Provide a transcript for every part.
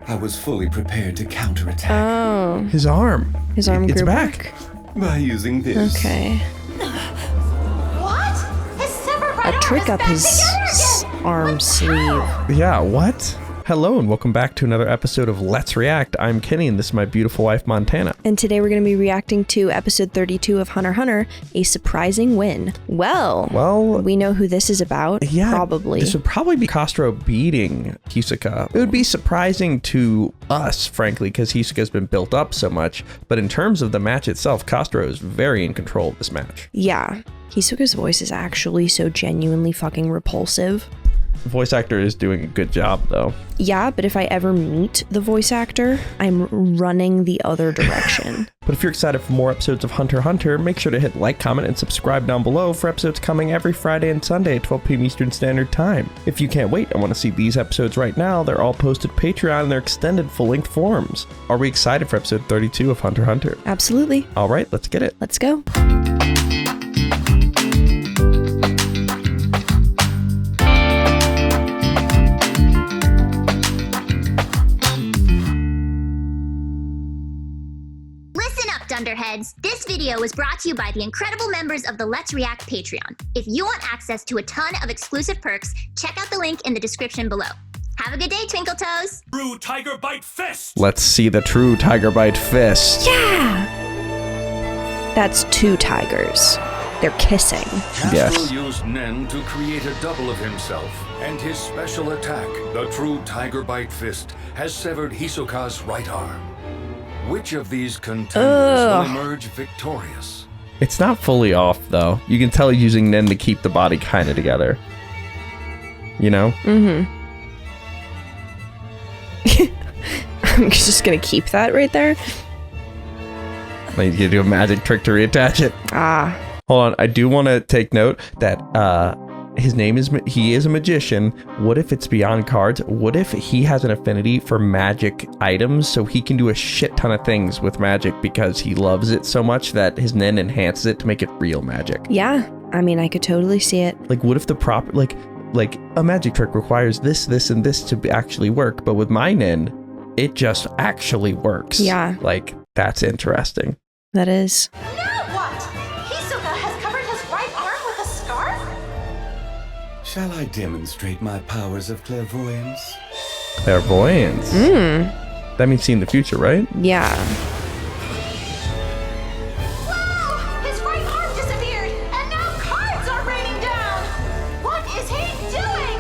I was fully prepared to counterattack. Oh. His arm. His arm It's grew back. By using this. Okay. What? His severed right A trick arm up is his back together again. arm sleeve. Yeah, what? Hello and welcome back to another episode of Let's React. I'm Kenny and this is my beautiful wife, Montana. And today we're going to be reacting to episode 32 of HunterxHunter, a surprising win. Well, we know who this is about, Yeah, probably. This would probably be Castro beating Hisoka. It would be surprising to us, frankly, because Hisoka's been built up so much. But in terms of the match itself, Castro is very in control of this match. Yeah, Hisoka's voice is actually so genuinely fucking repulsive. The voice actor is doing a good job, though. Yeah, but if I ever meet the voice actor, I'm running the other direction. But if you're excited for more episodes of HunterxHunter, make sure to hit like, comment, and subscribe down below for episodes coming every Friday and Sunday at 12 p.m. Eastern Standard Time. If you can't wait and want to see these episodes right now, they're all posted to Patreon in their extended full-length forms. Are we excited for episode 32 of HunterxHunter? Absolutely. All right, let's get it. Let's go. Dunderheads, this video was brought to you by the incredible members of the Let's React Patreon. If you want access to a ton of exclusive perks, check out the link in the description below. Have a good day, Twinkle Toes! True Tiger Bite Fist! Let's see the true Tiger Bite Fist. Yeah! That's two tigers. They're kissing. Yes. Castro used NEN to create a double of himself, and his special attack, the true Tiger Bite Fist, has severed HISOKA'S right arm. Which of these contenders will emerge victorious? It's not fully off, though. You can tell he's using NEN to keep the body kind of together. You know? Mm-hmm. I'm just gonna keep that right there. Like, you do a magic trick to reattach it. Ah. Hold on, I do want to take note that his name is, he is a magician. What if it's beyond cards? What if he has an affinity for magic items so he can do a shit ton of things with magic because he loves it so much that his NEN enhances it to make it real magic? Yeah, I mean, I could totally see it. Like, what if the like a magic trick requires this, and this to actually work, but with my NEN, it just actually works. Yeah. Like, that's interesting. That is. Now what? Hisoka has covered his right arm with a scarf? Shall I demonstrate my powers of clairvoyance? Clairvoyance. That means seeing the future, right? Yeah. Wow! His right arm disappeared, and now cards are raining down! What is he doing?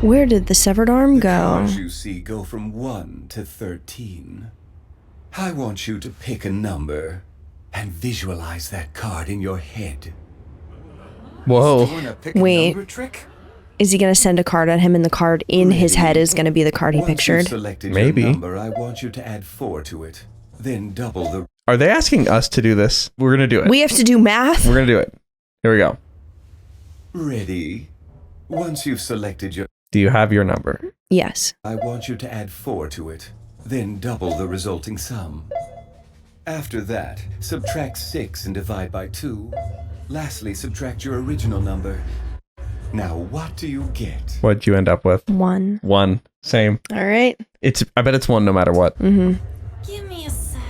Where did the severed arm go? Cards you see go from 1 to 13. I want you to pick a number and visualize that card in your head. Whoa. Doing a pick a Wait. number trick? Is he gonna send a card at him and the card in his head is gonna be the card he Once pictured? you've selected Maybe. your number, I want you to add 4 to it. Then double the... Are they asking us to do this? We're gonna do it. We have to do math? We're gonna do it. Here we go. Ready? Once you've selected your... Do you have your number? Yes. I want you to add 4 to it. Then double the resulting sum. After that, subtract 6 and divide by 2. Lastly, subtract your original number. Now, what do you get? What'd you end up with? 1. 1. Same. All right. I bet it's 1 no matter what. Mm-hmm. Give me a sec.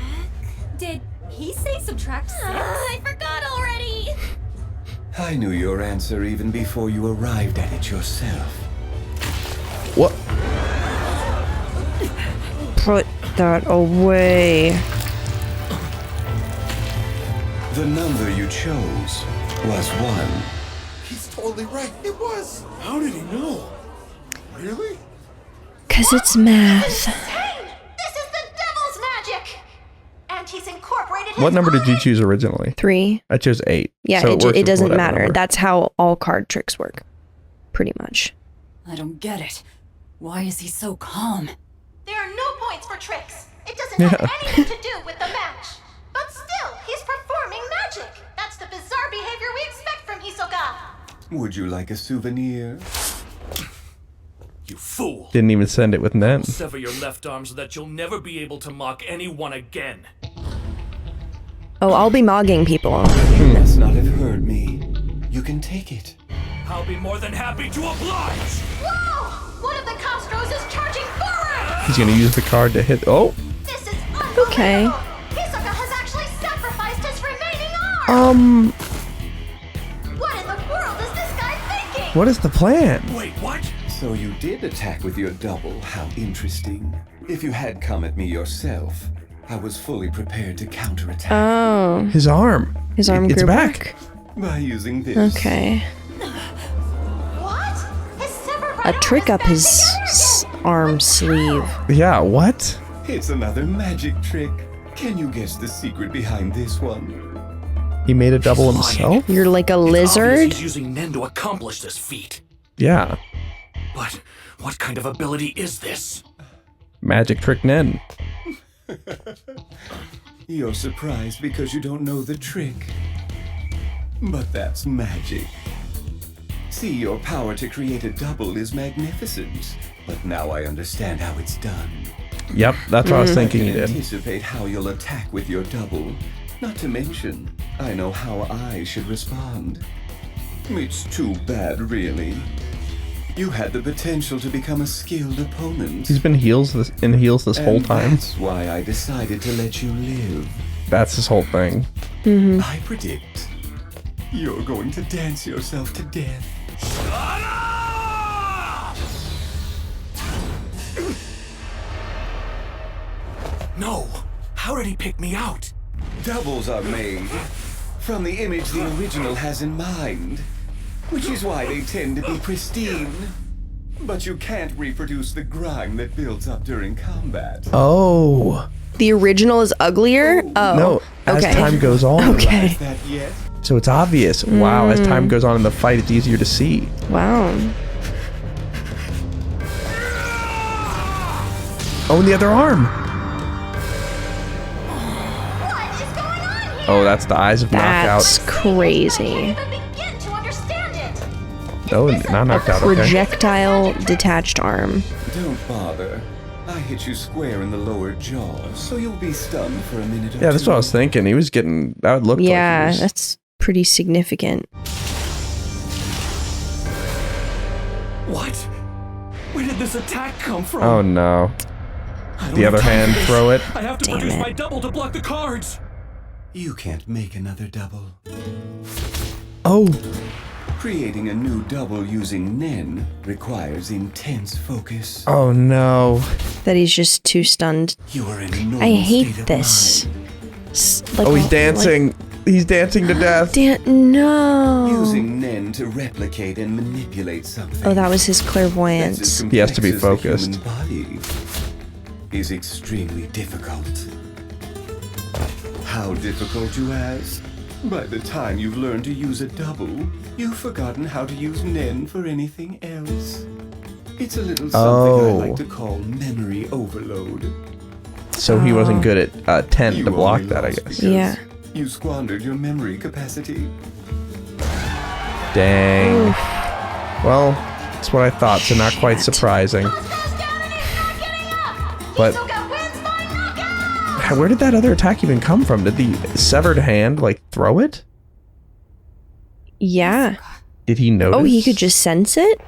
Did he say subtract 6? I forgot already. I knew your answer even before you arrived at it yourself. What? Put that away. The number you chose was 1. He's totally right. It was. How did he know? Really? 'Cause it's math. This is the devil's magic! And he's incorporated his What number did you body. choose originally? 3. I chose 8. Yeah, so it works with doesn't whatever matter. number. That's how all card tricks work. Pretty much. I don't get it. Why is he so calm? There are no points for tricks. It doesn't have anything to do with the match. But still, he's performing magic. That's the bizarre behavior we expect from Hisoka. Would you like a souvenir? You fool! Didn't even send it with NEN. Sever your left arm so that you'll never be able to mock anyone again. Oh, I'll be mogging people. You must not have heard me. You can take it. I'll be more than happy to oblige! Whoa! One of the Castros is charging forward! He's gonna use the card to hit. Oh. This is unbelievable! Okay. Hisoka has actually sacrificed his remaining arm! What in the world is this guy thinking? What is the plan? Wait, what? So you did attack with your double. How interesting. If you had come at me yourself, I was fully prepared to counterattack Oh. His arm. His arm It's grew back. by using this. Okay. What? His severed A right trick arm up is his back again? arm sleeve. Yeah, what? It's another magic trick. Can you guess the secret behind this one? He made a double He's lying. himself? You're like a It's obvious lizard? he's using NEN to accomplish this feat. Yeah. But what kind of ability is this? Magic trick Nen. You're surprised because you don't know the trick. But that's magic. See, your power to create a double is magnificent. But now I understand how it's done. Yep, that's what I was thinking I he can did. anticipate how you'll attack with your double. Not to mention, I know how I should respond. It's too bad, really. You had the potential to become a skilled opponent. He's been heels this whole And time. that's why I decided to let you live. That's his whole thing. I predict you're going to dance yourself to death. No! How did he pick me out? Doubles are made from the image the original has in mind, which is why they tend to be pristine. But you can't reproduce the grime that builds up during combat. Oh. The original is uglier? Oh. No, as okay. time goes on. Okay. Realize that yet? So it's obvious. Wow, as time goes on in the fight, it's easier to see. Wow. Oh, and the other arm. What is going on here? Oh, that's the eyes of That's knockout. crazy. Even begin to understand it. Oh, not knocked out. Okay. Projectile detached arm. Don't bother. I hit you square in the lower jaw, so you'll be stunned for a minute or two. Yeah, that's what I was thinking. He was getting. That would look Yeah, like he was. that's pretty significant. What? Where did this attack come from? Oh no. I don't The have other time hand, for this. throw it. I have to Damn produce it. my double to block the cards. You can't make another double. Oh. Creating a new double using NEN requires intense focus. Oh no. That he's just too stunned. You are in a normal I hate state of this. mind. Like, Oh, he's dancing. He's dancing to death. No. Using NEN to replicate and manipulate something. Oh, that was his that's clairvoyance. as He has to be complex as the focused. human body is extremely difficult. How difficult, you ask? By the time you've learned to use a double, you've forgotten how to use NEN for anything else. It's a little something I like to call memory overload. So he wasn't good at 10 You to block only that, I lost guess. because Yeah. You squandered your memory capacity. Dang. Well, that's what I thought, so not quite surprising. Goes down and he's not getting up. But- Hisoka wins by knockout. Where did that other attack even come from? Did the severed hand, like, throw it? Yeah. Did he notice? Oh, he could just sense it?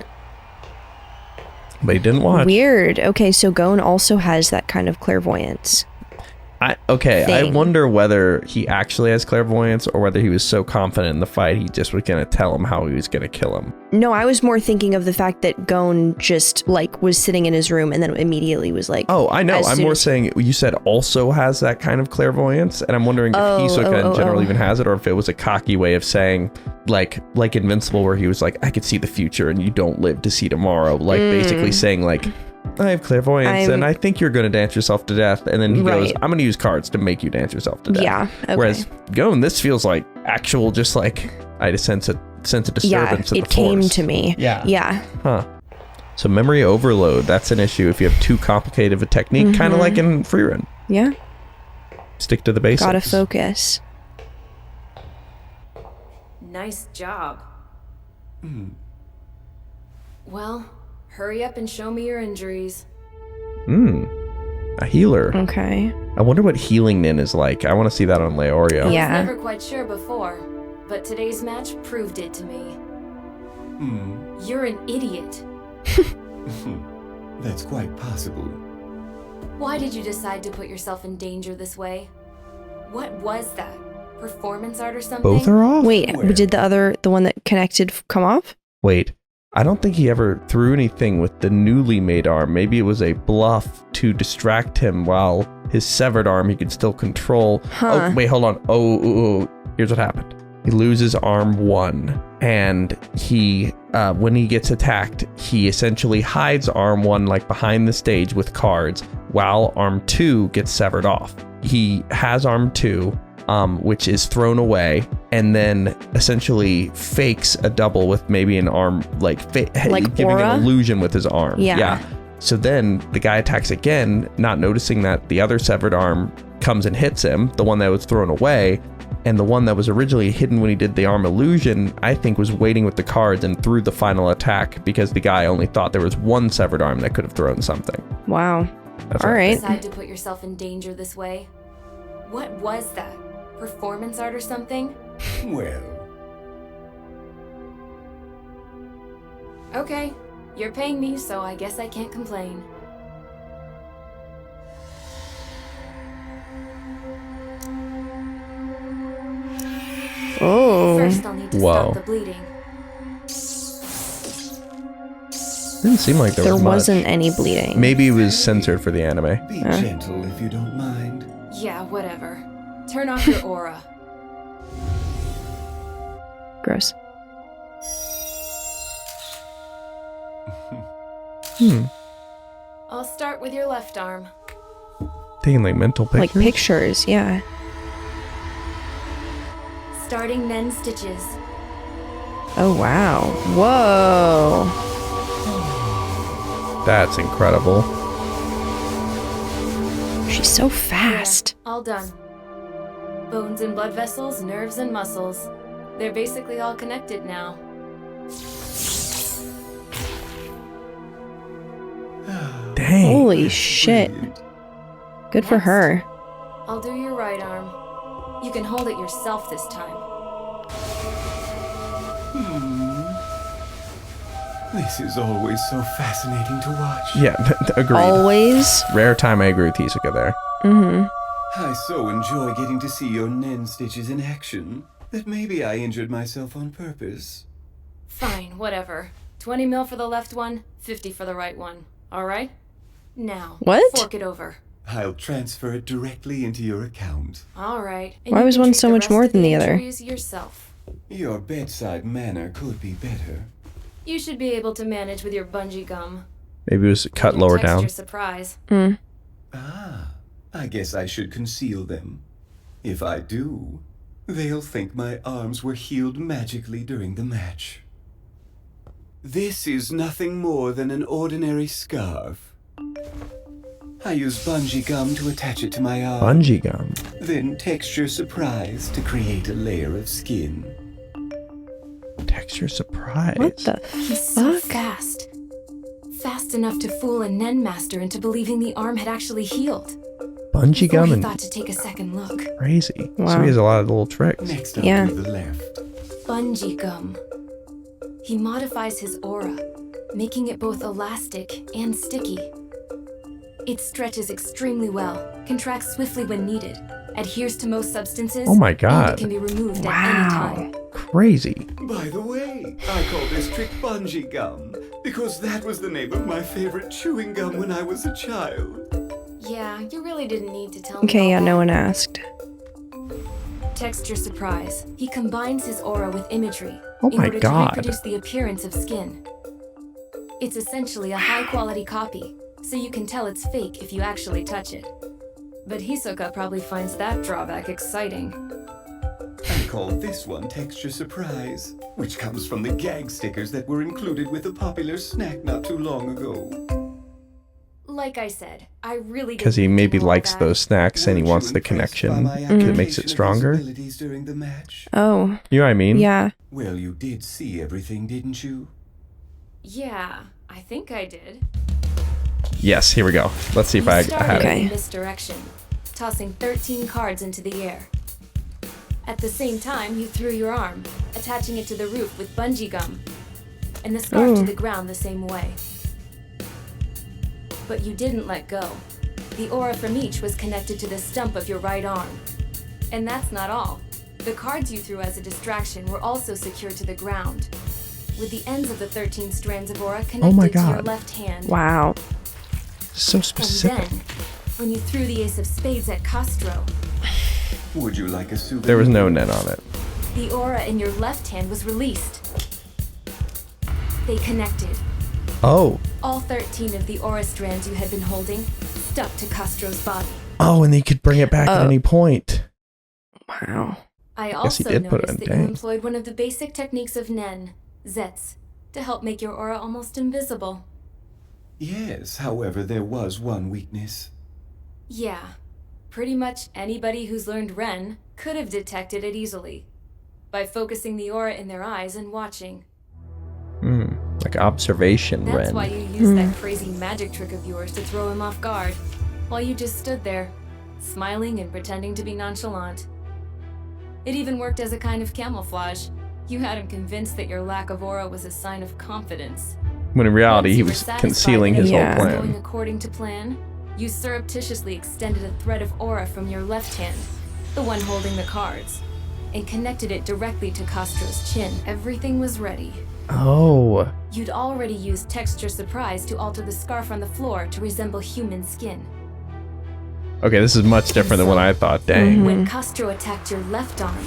But he didn't watch. Weird. Okay, so Gon also has that kind of clairvoyance. I thing. wonder whether he actually has clairvoyance or whether he was so confident in the fight he just was going to tell him how he was going to kill him. No, I was more thinking of the fact that Gon just, like, was sitting in his room and then immediately was like... Oh, I know. as I'm soon more as- saying you said also has that kind of clairvoyance, and I'm wondering if Hisoka in general even has it, or if it was a cocky way of saying, like Invincible, where he was like, I could see the future and you don't live to see tomorrow. Like, basically saying, like, I have clairvoyance and I think you're going to dance yourself to death. And then he goes, Right. I'm going to use cards to make you dance yourself to death. Yeah, okay. Whereas Gon, this feels like actual, just like, I just sense a disturbance Yeah, of the it came force. to me. Yeah. Yeah. Huh. So memory overload, that's an issue if you have too complicated of a technique, kind of like in free run. Yeah. Stick to the basics. Gotta focus. Nice job. Well, hurry up and show me your injuries. A healer. Okay. I wonder what healing Nin is like. I want to see that on Leorio. Yeah. I was never quite sure before, but today's match proved it to me. You're an idiot. That's quite possible. Why did you decide to put yourself in danger this way? What was that? Performance art or something? Both are off? Wait, did the one that connected come off? Wait, I don't think he ever threw anything with the newly made arm. Maybe it was a bluff to distract him while his severed arm he could still control. Huh. Oh, wait, hold on. Oh, here's what happened. He loses arm 1, and he, when he gets attacked, he essentially hides arm 1 like behind the stage with cards, while arm 2 gets severed off. He has arm 2, which is thrown away, and then essentially fakes a double with maybe an arm, like giving aura? an illusion with his arm. Yeah. So then the guy attacks again, not noticing that the other severed arm comes and hits him, the one that was thrown away, and the one that was originally hidden when he did the arm illusion, I think was waiting with the cards and threw the final attack because the guy only thought there was one severed arm that could have thrown something. Wow. That's All what I right. think. Decide to put yourself in danger this way? What was that? Performance art or something? Well, Okay, you're paying me, so I guess I can't complain. Oh. First, I'll need to Whoa. stop the bleeding. Didn't seem like there was much. wasn't any bleeding. Maybe it was censored for the anime. be gentle if you don't mind. Yeah, whatever. Turn off your aura. Gross. I'll start with your left arm. Taking like mental pictures. Like pictures, yeah. Starting NEN stitches. Oh, wow. Whoa. That's incredible. She's so fast. Yeah, all done. Bones and blood vessels, nerves and muscles. They're basically all connected now. Dang. Holy shit. Good for her. I'll do your right arm. You can hold it yourself this time. This is always so fascinating to watch. Yeah, agreed. Always. Rare time I agree with Hisoka there. Mm-hmm. I so enjoy getting to see your NEN stitches in action that maybe I injured myself on purpose. Fine, whatever. 20 mil for the left one, 50 for the right one. All right? Now, What? fork it over. I'll transfer it directly into your account. All right. And Why you was can one treat so the much rest more of than the other? injuries yourself. Your bedside manner could be better. You should be able to manage with your bungee gum. Maybe it was cut Your lower texture down. surprise. Ah, I guess I should conceal them. If I do, they'll think my arms were healed magically during the match. This is nothing more than an ordinary scarf. I use bungee gum to attach it to my arm. Bungee gum. Then texture surprise to create a layer of skin. Texture surprise. What the He's so fuck? fast. Fast enough to fool a NEN master into believing the arm had actually healed. Bungee Before gum he and thought to take a second look. crazy. So Wow. he has a lot of little tricks. Next I'll Yeah. do the left. Bungee gum. He modifies his aura, making it both elastic and sticky. It stretches extremely well, contracts swiftly when needed, adheres to most substances. Oh my And God. it can be removed at Wow. any time. Crazy. By the way, I call this trick bungee gum because that was the name of my favorite chewing gum when I was a child. Yeah, you really didn't need to tell me. Okay, all yeah, that. no one asked. Texture surprise. He combines his aura with imagery Oh in my order God. to reproduce the appearance of skin. It's essentially a high-quality copy, so you can tell it's fake if you actually touch it. But Hisoka probably finds that drawback exciting. I call this one texture surprise, which comes from the gag stickers that were included with a popular snack not too long ago. Like I said, I really Because he didn't maybe do all likes that. those snacks and he Weren't wants you the impressed by connection my because it makes application it of stronger. his abilities during the match? Oh, You know what I mean? yeah. Well, you did see everything, didn't you? Yeah, I think I did. Yes, here we go. Let's see if You I started had it. Okay. in this direction, tossing 13 cards into the air. At the same time, you threw your arm, attaching it to the roof with bungee gum. and the scarf to the ground the same way. But you didn't let go. The aura from each was connected to the stump of your right arm. And that's not all. The cards you threw as a distraction were also secured to the ground, with the ends of the 13 strands of aura connected to your left hand. Wow. So specific. And then, when you threw the ace of spades at Castro, Would you like a souvenir? There was no NEN on it. the aura in your left hand was released. They connected. Oh. All 13 of the aura strands you had been holding stuck to Castro's body. Oh, and he could bring it back at any point. Wow. I Guess he also did put it noticed on that you dang. employed one of the basic techniques of NEN, Zets, to help make your aura almost invisible. Yes, however, there was one weakness. Yeah. Pretty much anybody who's learned Ren could have detected it easily, by focusing the aura in their eyes and watching. Like observation, That's Ren. why you used that crazy magic trick of yours to throw him off guard, while you just stood there, smiling and pretending to be nonchalant. It even worked as a kind of camouflage. You had him convinced that your lack of aura was a sign of confidence. When in reality, Once he you were was satisfied concealing that his whole everything was going plan. according to plan, you surreptitiously extended a thread of aura from your left hand, the one holding the cards, and connected it directly to Castro's chin. Everything was ready. Oh. You'd already used texture surprise to alter the scarf on the floor to resemble human skin. Okay, this is much different than what I thought. Dang. When Castro attacked your left arm,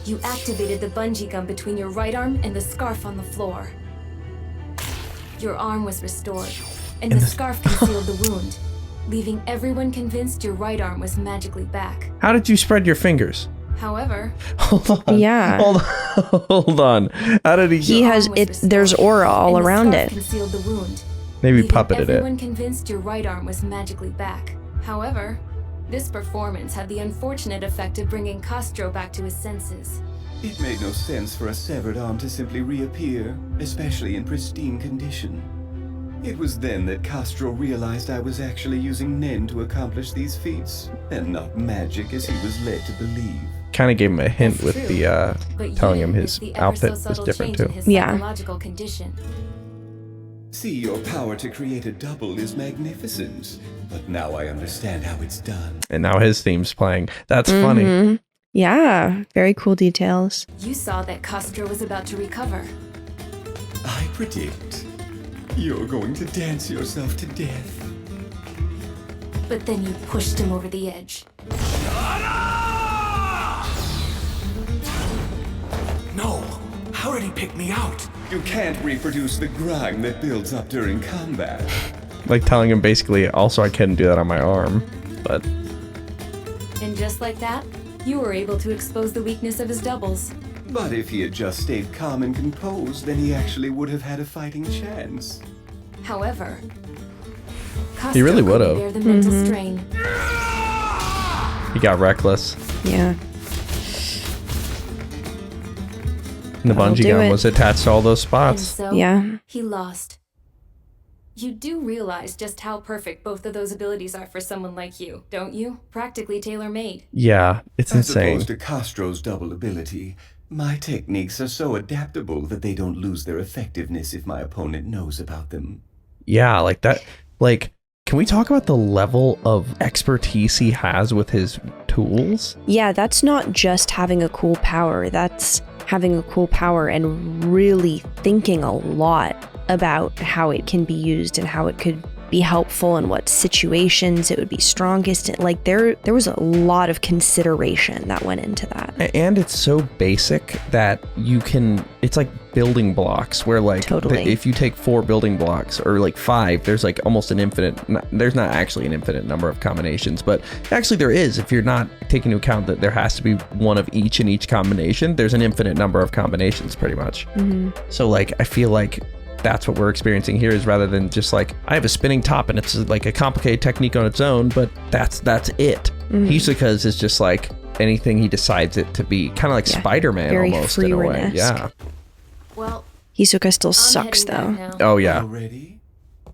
you activated the bungee gum between your right arm and the scarf on the floor. Your arm was restored, and the scarf concealed the wound, leaving everyone convinced your right arm was magically back. How did you spread your fingers? However, Hold on. Yeah. Hold on. How did he? He has arm was it. restored, There's aura all and the around scarf it. concealed the wound, Maybe leaving puppeted everyone it. convinced your right arm was magically back. However, this performance had the unfortunate effect of bringing Castro back to his senses. It made no sense for a severed arm to simply reappear, especially in pristine condition. It was then that Castro realized I was actually using NEN to accomplish these feats, and not magic as he was led to believe. Kind of gave him a hint That's with true, the but you telling him didn't his miss the ever outfit so was subtle different change too. in his Yeah. psychological condition. See, your power to create a double is magnificent, but now I understand how it's done. And now his theme's playing. That's funny. Mhm. Yeah. Very cool details. You saw that Castro was about to recover. I predict you're going to dance yourself to death. But then you pushed him over the edge. No! How did he pick me out? You can't reproduce the grime that builds up during combat. Like telling him basically, also I couldn't do that on my arm. But And just like that, you were able to expose the weakness of his doubles. But if he had just stayed calm and composed, then he actually would have had a fighting chance. However, Castro He really couldn't would've. bear the mental strain. he got reckless. Yeah. And the That'll bungee do gun it. was attached to all those And spots. so, Yeah. he lost. You do realize just how perfect both of those abilities are for someone like you, don't you? Practically tailor-made. Yeah, it's As insane. opposed to Castro's double ability, my techniques are so adaptable that they don't lose their effectiveness if my opponent knows about them. Yeah, like that. Like, can we talk about the level of expertise he has with his tools? Yeah, that's not just having a cool power. That's having a cool power and really thinking a lot about how it can be used and how it could be helpful and what situations it would be strongest. Like there was a lot of consideration that went into that. And it's so basic that you can, it's like building blocks where like, Totally. if you take 4 building blocks or like 5, there's like almost an infinite, there's not actually an infinite number of combinations, but actually there is. If you're not taking into account that there has to be one of each in each combination, there's an infinite number of combinations pretty much. So like, I feel like that's what we're experiencing here, is rather than just like, I have a spinning top and it's like a complicated technique on its own, but that's it. HISOKA'S is just like anything he decides it to be, kind of like Yeah, Spider-Man very almost in a way. Freeran-esque. Yeah. Well, Hisoka still I'm sucks heading though. back now. Oh yeah. Already?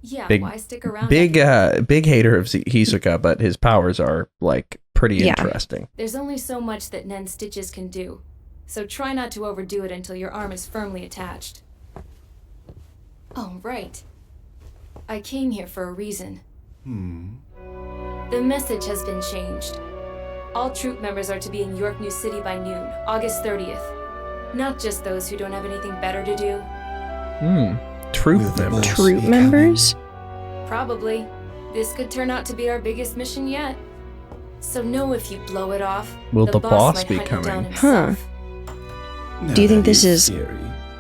Yeah, Big- why stick around? Big hater of Hisoka, but his powers are like pretty Yeah. interesting. There's only so much that NEN stitches can do, so try not to overdo it until your arm is firmly attached. Oh, right. I came here for a reason. Hmm. The message has been changed. All troop members are to be in York New City by noon, August 30th. Not just those who don't have anything better to do. Troop Will the members. boss Troop be members? Probably. This could turn out to be our biggest mission yet. So know if you blow it off, Will the boss might be hunt you down coming? himself. Now Do you think that this is scary.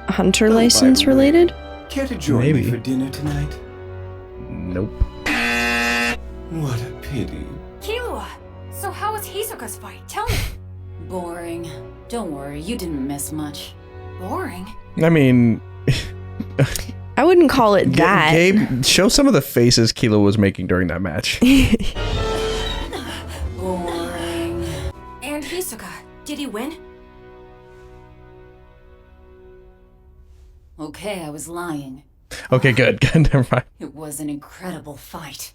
Hunter Oh, by license the way, related? Care to join Maybe. me for dinner tonight? Nope. What a pity. Killua, so how was HISOKA'S fight? Tell me. Boring. Don't worry, you didn't miss much. Boring. I mean, I wouldn't call it that. Gabe, show some of the faces Kilo was making during that match. Boring. And Hisoka, did he win? Okay, I was lying. Okay, good. Never mind. It was an incredible fight.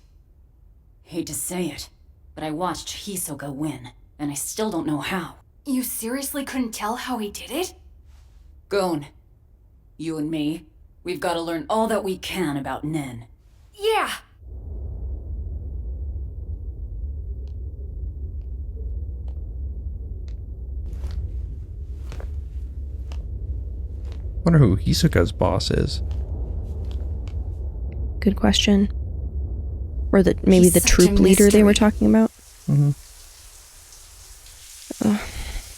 Hate to say it, but I watched Hisoka win, and I still don't know how. You seriously couldn't tell how he did it? Gon, you and me, we've got to learn all that we can about NEN. Yeah. Wonder who Hisoka's boss is. Good question. Or maybe He's the such a troop leader they were mystery. talking about.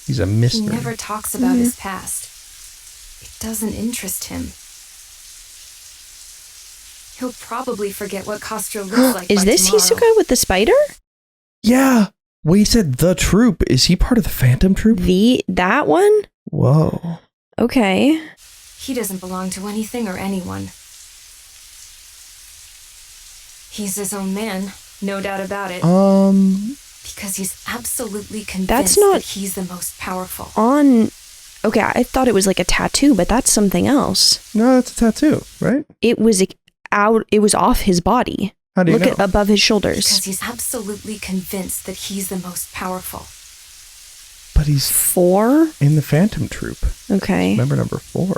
He's a He mystery. never talks about his past. It doesn't interest him. He'll probably forget what Castro looks like Is by this tomorrow. Hisoka with the spider? Yeah. Well, he said the troop. Is he part of the Phantom Troop? That one? Whoa. Okay. He doesn't belong to anything or anyone. He's his own man, no doubt about it. Because he's absolutely convinced not- that he's the most powerful. Okay, I thought it was like a tattoo, but that's something else. No, that's a tattoo, right? It was off his body. How do you Look know? at above his shoulders. Because he's absolutely convinced that he's the most powerful. But he's 4? in the Phantom Troop. Okay. Member number 4.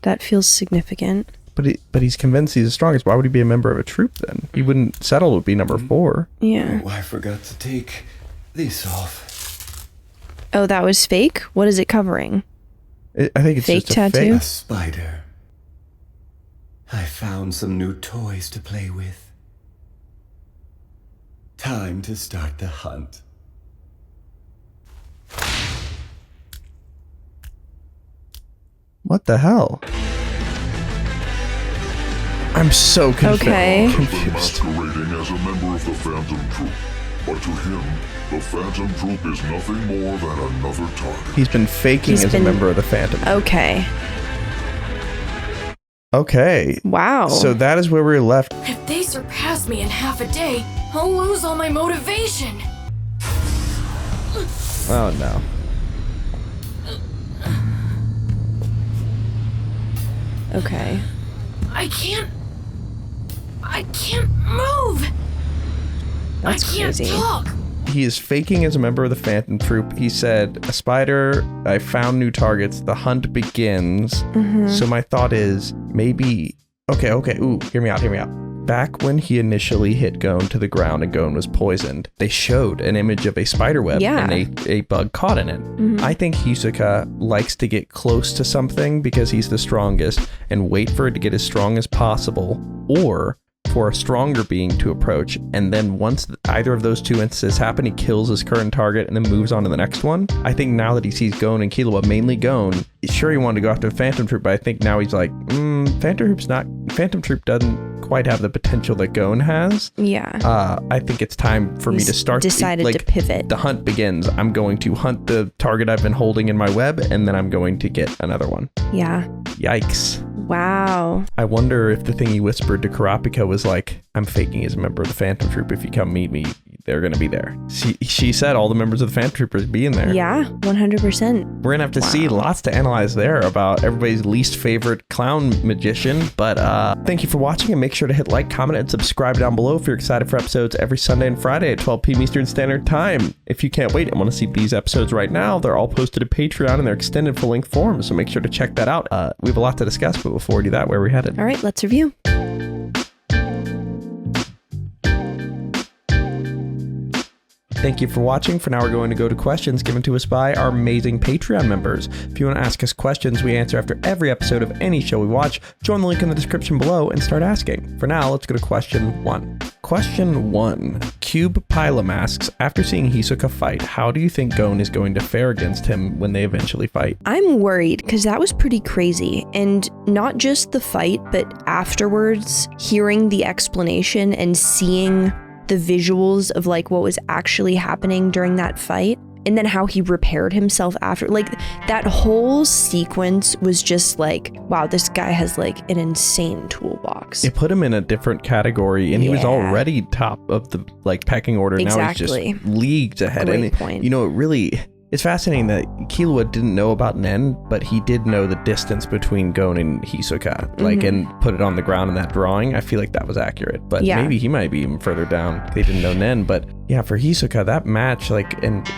That feels significant. But he's convinced he's the strongest. Why would he be a member of a troop then? He wouldn't settle to be number 4. Yeah. Oh, I forgot to take this off. Oh, that was fake? What is it covering? I think it's Fake just a tattoo? A spider. I found some new toys to play with. Time to start the hunt. What the hell? I'm so Okay. confused. Masquerading as a member of the Phantom Troop. But to him, the Phantom Troop is nothing more than another target. He's been faking as a member of the Phantom Troop. Okay. Okay. Wow. So that is where we were left. If they surpass me in half a day, I'll lose all my motivation. Oh no. Okay. I can't move. That's I can't crazy. talk. He is faking as a member of the Phantom Troop. He said, a spider, I found new targets, the hunt begins. So my thought is, maybe... Okay, ooh, hear me out. Back when he initially hit Gon to the ground and Gon was poisoned, they showed an image of a spider web Yeah. and a bug caught in it. I think Hisoka likes to get close to something because he's the strongest and wait for it to get as strong as possible, or for a stronger being to approach, and then once either of those two instances happen, he kills his current target and then moves on to the next one. I think now that he sees Gon and Killua, mainly Gon, sure he wanted to go after Phantom Troop, but I think now he's like, Phantom Troop doesn't quite have the potential that Gon has. Yeah. I think it's time for me He's to start. decided to pivot. The hunt begins. I'm going to hunt the target I've been holding in my web, and then I'm going to get another one. Yeah. Yikes. Wow. I wonder if the thing he whispered to Kurapika was like, I'm faking as a member of the Phantom Troop. If you come meet me, they're going to be there. She said all the members of the Phantom Troopers be in there. Yeah, 100%. We're going to have to see lots to analyze there about everybody's least favorite clown magician. But thank you for watching, and make sure to hit like, comment, and subscribe down below if you're excited for episodes every Sunday and Friday at 12 p.m. Eastern Standard Time. If you can't wait and want to see these episodes right now, they're all posted to Patreon in their extended full-length form, so make sure to check that out. We have a lot to discuss, but before we do that, where are we headed? All right, let's review. Thank you for watching. For now, we're going to go to questions given to us by our amazing Patreon members. If you want to ask us questions we answer after every episode of any show we watch, join the link in the description below and start asking. For now, let's go to question 1. Question 1. Cube Pila asks, after seeing Hisoka fight, how do you think Gon is going to fare against him when they eventually fight? I'm worried because that was pretty crazy. And not just the fight, but afterwards, hearing the explanation and seeing the visuals of like what was actually happening during that fight, and then how he repaired himself after, like that whole sequence was just like, wow, this guy has like an insane toolbox. It put him in a different category, and he was already top of the like pecking order. Exactly. Now he's just leagues ahead. Great and point. You know, it's fascinating that Killua didn't know about Nen, but he did know the distance between Gon and Hisoka, like, and put it on the ground in that drawing. I feel like that was accurate, but maybe he might be even further down. They didn't know Nen, but yeah, for Hisoka, that match, like, and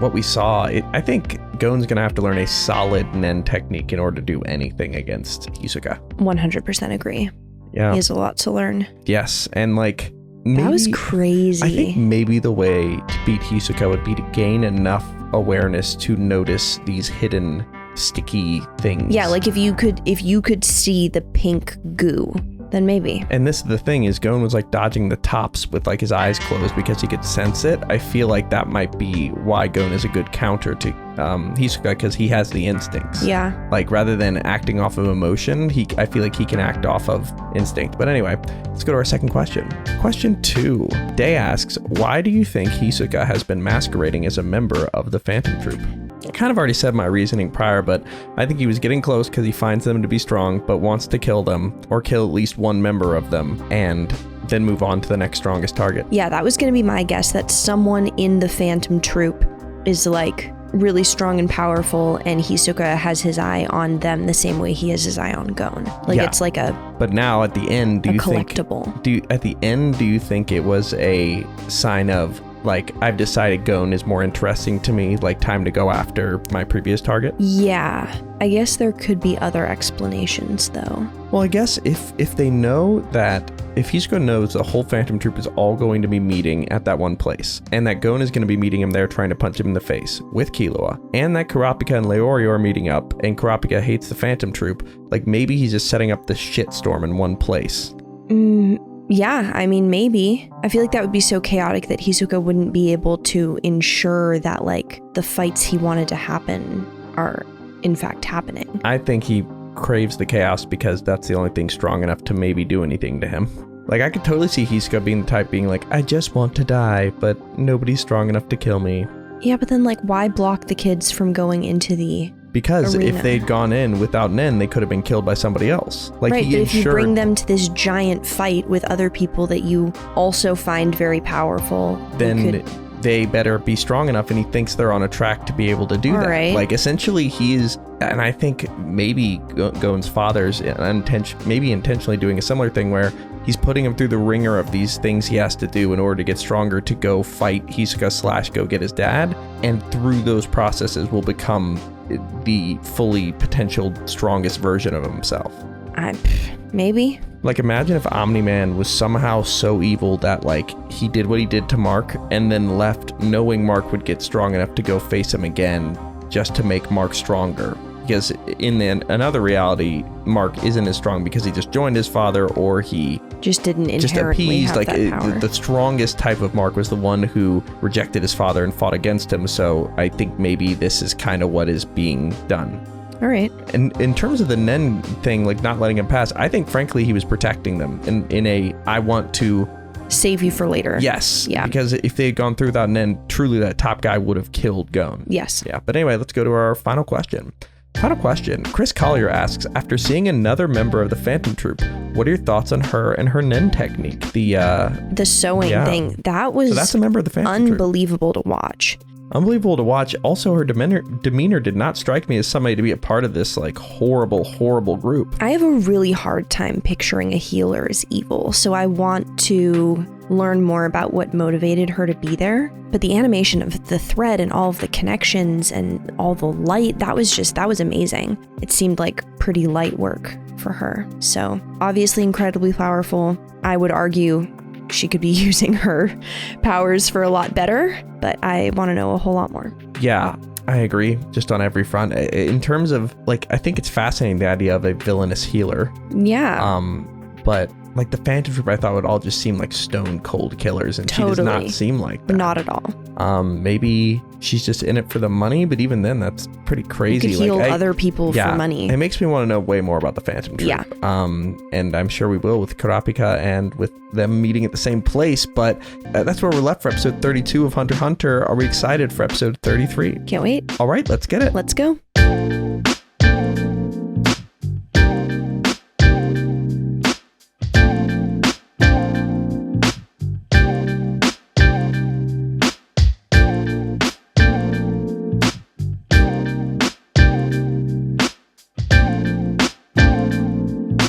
what we saw, I think Gon's gonna have to learn a solid Nen technique in order to do anything against Hisoka. 100% agree. Yeah. He has a lot to learn. Yes, and like, maybe, that was crazy. I think maybe the way to beat Hisoka would be to gain enough awareness to notice these hidden sticky things. Yeah, like if you could see the pink goo, then maybe. And this is the thing, is Gon was like dodging the tops with like his eyes closed because he could sense it. I feel like that might be why Gon is a good counter to Hisoka, because he has the instincts. Yeah. Like rather than acting off of emotion, I feel like he can act off of instinct. But anyway, let's go to our second question. Question 2. Day asks, why do you think Hisoka has been masquerading as a member of the Phantom Troop? I kind of already said my reasoning prior, but I think he was getting close because he finds them to be strong, but wants to kill them, or kill at least one member of them, and then move on to the next strongest target. Yeah, that was going to be my guess, that someone in the Phantom Troop is like really strong and powerful, and Hisoka has his eye on them the same way he has his eye on Gon. Like it's like a. But now at the end, do you collectible. Do you think it was a sign of, like, I've decided Gon is more interesting to me, like time to go after my previous target? Yeah, I guess there could be other explanations though. Well, I guess if they know that, if Hisoka knows the whole Phantom Troop is all going to be meeting at that one place, and that Gon is going to be meeting him there trying to punch him in the face with Killua, and that Kurapika and Leorio are meeting up, and Kurapika hates the Phantom Troop, like maybe he's just setting up the shitstorm in one place. Yeah, I mean, maybe. I feel like that would be so chaotic that Hisoka wouldn't be able to ensure that, like, the fights he wanted to happen are, in fact, happening. I think he craves the chaos because that's the only thing strong enough to maybe do anything to him. Like, I could totally see Hisoka being the type being like, I just want to die, but nobody's strong enough to kill me. Yeah, but then, like, why block the kids from going into the Because arena? If they'd gone in without Nen, they could have been killed by somebody else. Like, right, but if you bring them to this giant fight with other people that you also find very powerful, then they better be strong enough, and he thinks they're on a track to be able to do that. Right. Like, essentially, he's, and I think maybe Gon's father's maybe intentionally doing a similar thing where he's putting him through the ringer of these things he has to do in order to get stronger to go fight Hisoka / go get his dad, and through those processes will become the fully potential strongest version of himself. Maybe. Like, imagine if Omni-Man was somehow so evil that, like, he did what he did to Mark and then left knowing Mark would get strong enough to go face him again just to make Mark stronger. Because in another reality, Mark isn't as strong because he just joined his father, or he just didn't inherently have like that power. The strongest type of Mark was the one who rejected his father and fought against him. So I think maybe this is kind of what is being done. All right. And in terms of the Nen thing, like not letting him pass, I think frankly he was protecting them in a I want to save you for later. Yes. Yeah. Because if they had gone through without Nen, truly that top guy would have killed Gon. Yes. Yeah. But anyway, let's go to our final question. Final question. Chris Collier asks, after seeing another member of the Phantom Troupe, what are your thoughts on her and her NEN technique? The sewing thing. That was so that's a member of the Phantom unbelievable to watch. Unbelievable to watch. Also, her demeanor did not strike me as somebody to be a part of this like horrible group. I have a really hard time picturing a healer as evil, so I want to learn more about what motivated her to be there. But the animation of the thread and all of the connections and all the light, that was amazing. It seemed like pretty light work for her. So obviously incredibly powerful. I would argue she could be using her powers for a lot better, but I want to know a whole lot more. Yeah, I agree. Just on every front. In terms of, like, I think it's fascinating the idea of a villainous healer. Yeah. But like the Phantom Troupe, I thought would all just seem like stone cold killers, and totally. She does not seem like that. Not at all. Maybe she's just in it for the money, but even then, that's pretty crazy. You could heal other people for money. It makes me want to know way more about the Phantom Troupe. Yeah. And I'm sure we will with Kurapika and with them meeting at the same place. But that's where we're left for episode 32 of Hunter x Hunter. Are we excited for episode 33? Can't wait. All right, let's get it. Let's go.